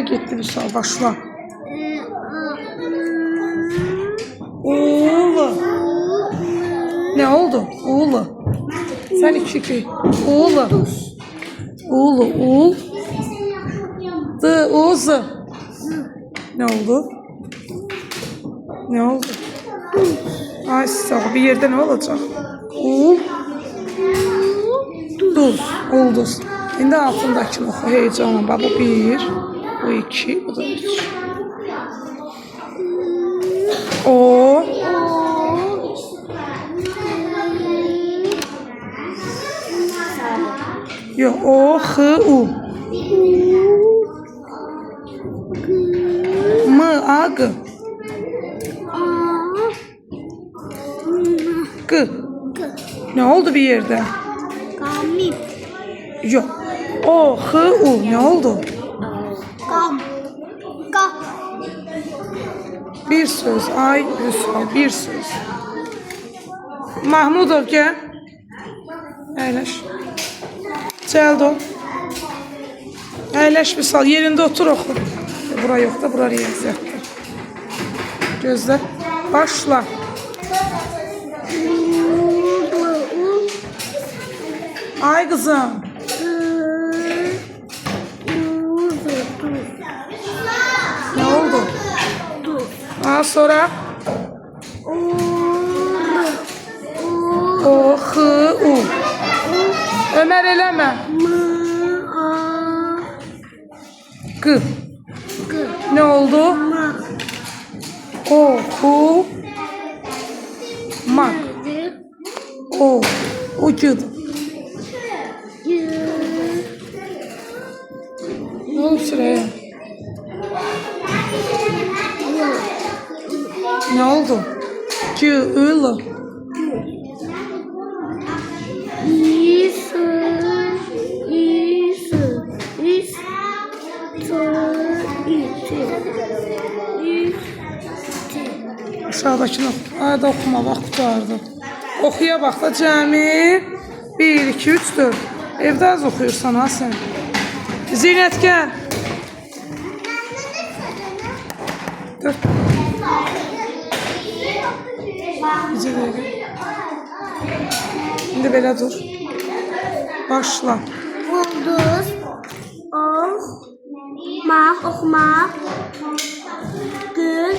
Gitti bir sal başla. Oğlu. Ne oldu? Oğlu. Sen iki. Oğlu. Oğlu. Oğul. Oğuzı. Ne oldu? Ne oldu? Ay sağ bir yerde ne olacak? Oğul. Duz. Ulduz. Şimdi altındakini oxu heyecanla. Bu bir. Bu iki. Bu da üç. O. Yok. O. H. U. M. A. G. G. Ne oldu bir yerde? Kamil. Yok. O. H. U. Ne oldu? Kam. Ka. Bir söz. Ay. Üsal. Bir söz. Mahmudov gel. Əyləş. Cəldol. Əyləş bir sal. Yerində otur oxu. Bura yok da, bura riyaziyyatdır. Gözlə. Başla. Ay kızım. Ne oldu? Aa, sonra? O, H, U. Ömer eleme. G. Ne oldu? O, Hu. Mak. O. Ucudu. Ne oldu sıraya? Ne oldu? C, I'lı. Aşağıdakini ayda oxuma, vaxt qutardı. Oxuya bax da cəmi 1, 2, 3, 4. Evdə az oxuyursan ha sən. Zeynət gəl. 4. Necə dəqiqə? İndi belə dur. Başla. Ulduz. Maq. Oxumaq. Gül.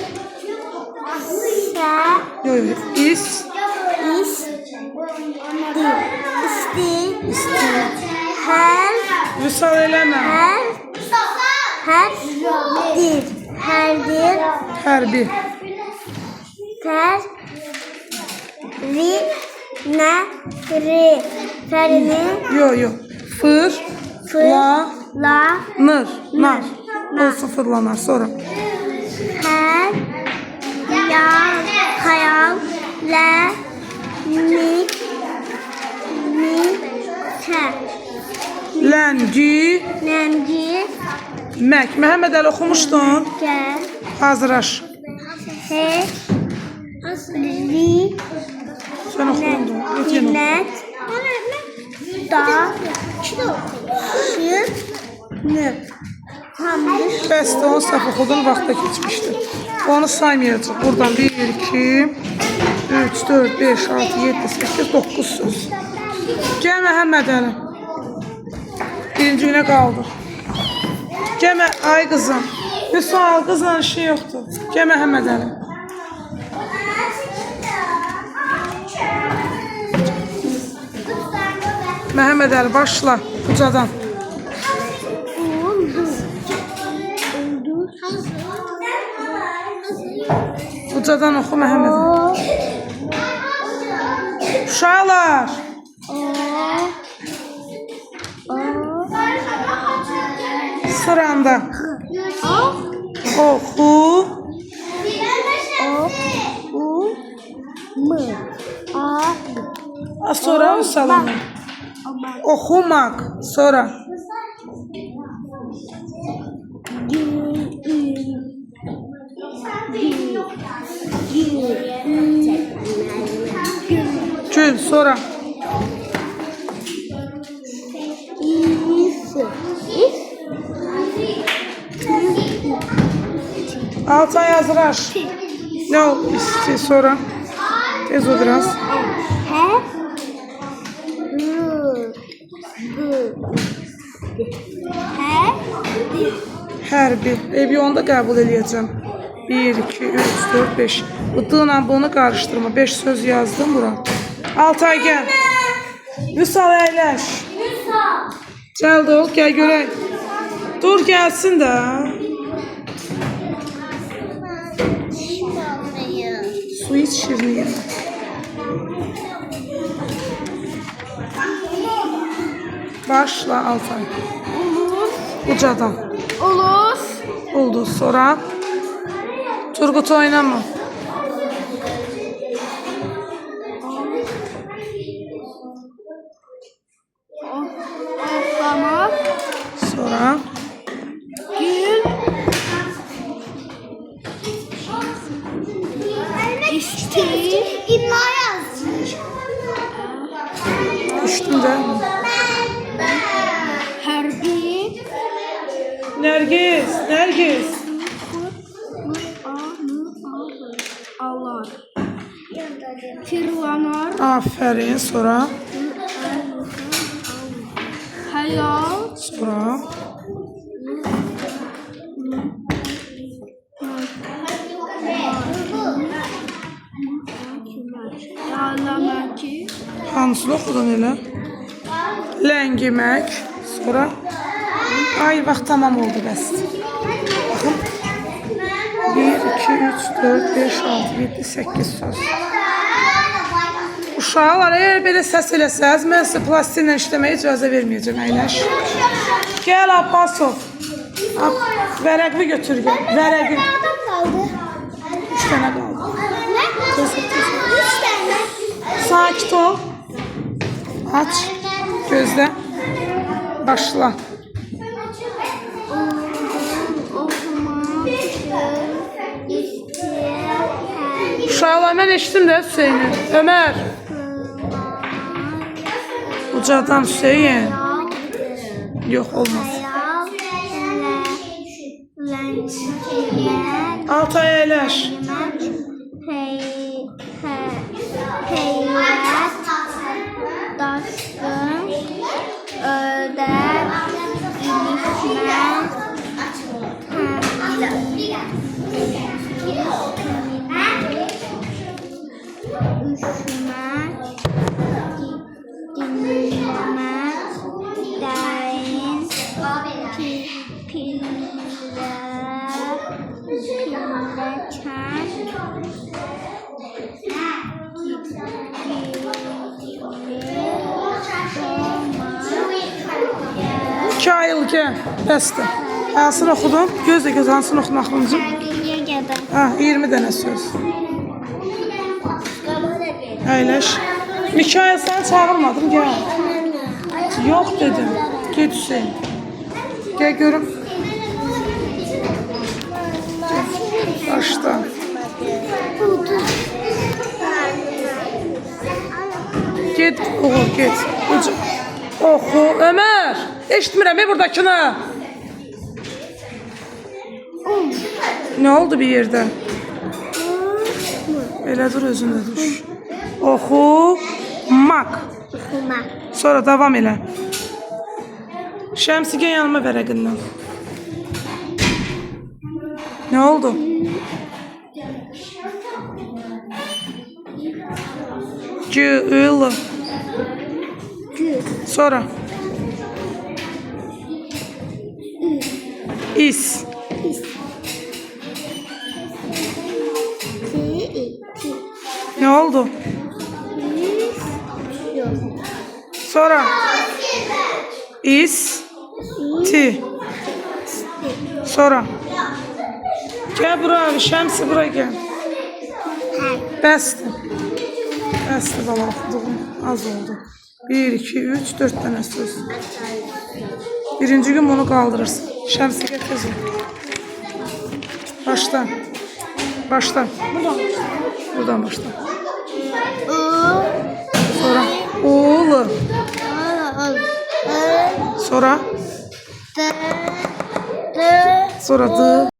Yok yok. İs. İsti. Her. Vüsal eləmə. Herdir. Hərbi. Ferini. Yok yok. Fır. La. Nır. Nar. Olsun fırlanar sonra. Hayal. Ləngi. Mək. Məhəmməd Əli oxumuşdun. Hazırlaş. Sən oxumdun. Bəsdə 10 səhv oxudun, vaxtda keçmişdir. Onu saymayacaq. Buradan 1, 2, 3, 4, 5, 6, 7, 8, 9 söz. Gəl Məhəmməd Əli. Birinci günə qaldır. Gəl ay qızım. Bir sual qızla işi yoxdur. Gəl Məhəmməd Əli. Məhəmməd Əli başla. Ucadan. Ucadan oxu Məhəmməd Əli. Uşaqlar. Sıranda. Oxu. Sonra Vüsal'ın. Oxumaq. Sonra. Gül. Sonra. Altay hazırlaş. Ne oldu? Sonra. Tez o biraz. He. He. Hərbi. Bir onu da qəbul edəcəm. 1, 2, 3, 4, 5. Bıdığla bunu qarışdırma. 5 söz yazdım bura. Altay gəl. Vüsal əyləş. Cəld ol, gəl görək. Dur gəlsin də. Su iç şirini yeme. Başla Altay. Ucadan. Ulus. Oldu. Sonra Turgut oynama. Tamam. Sonra Gül. İstir. İmla yazmış. düştüm de. Hərbi. Nergis, Nergis. Allah. Firlanar. Aferin. Sonra Hayal. sonra Yağlamak. hansılı oxudun elə? Ləngimək. Sonra ay vaxt tamam oldu bəs. Baxın. 1, 2, 3, 4, 5, 6, 7, 8 söz. Uşaqlar, eğer belə səs eləsəz, mən sizə plastiklə işləməyə icazə verməyəcəm, əyləş. Gəl Abbasov. Vərəqvi götür gəl. Vərəqvi. 3 dənə qaldı. Sakit ol. Aç. Gözlə. Başla. Uşaqlar, mən eşitdim də Hüseyni. Ömər. Ucadan Hüseyin. Yox, olmaz. Altay əyləş. Heyrət, daşqın, ördək, ilişmən, üşümək, dinləmək, dərin, pilləkən, 2 ayıl gəl. Bəsdir. Hansını oxudun? Gözlə göz hansını oxudun axırıncı? Ha, 20 dənə söz. Əyləş. Mikail səni çağırmadım, gəl. Yox dedim. Get Hüseyin. Gəl görüm. Başla. Get oğul, get. Oxu. Ömər. Eşitmirəm buradakını. Ne oldu bir yerdə? Elə dur özünə düş. Oxumaq. Sonra davam elə. Şəmsi gəl yanıma vərəqindən. Ne oldu? Gül. Sonra. İs. Ne oldu? Sonra. İs. Ti. Sonra. Gel buraya, Şemsi buraya gel. Bəsdir. Bəsdir bala, oxuduğum az oldu. 1, 2, 3, 4 tane söz. Birinci gün bunu kaldırırsın. Şemsi getir. Başla. Başla. Buradan başla. Sonra oğlu. Sonra. Sonra dı.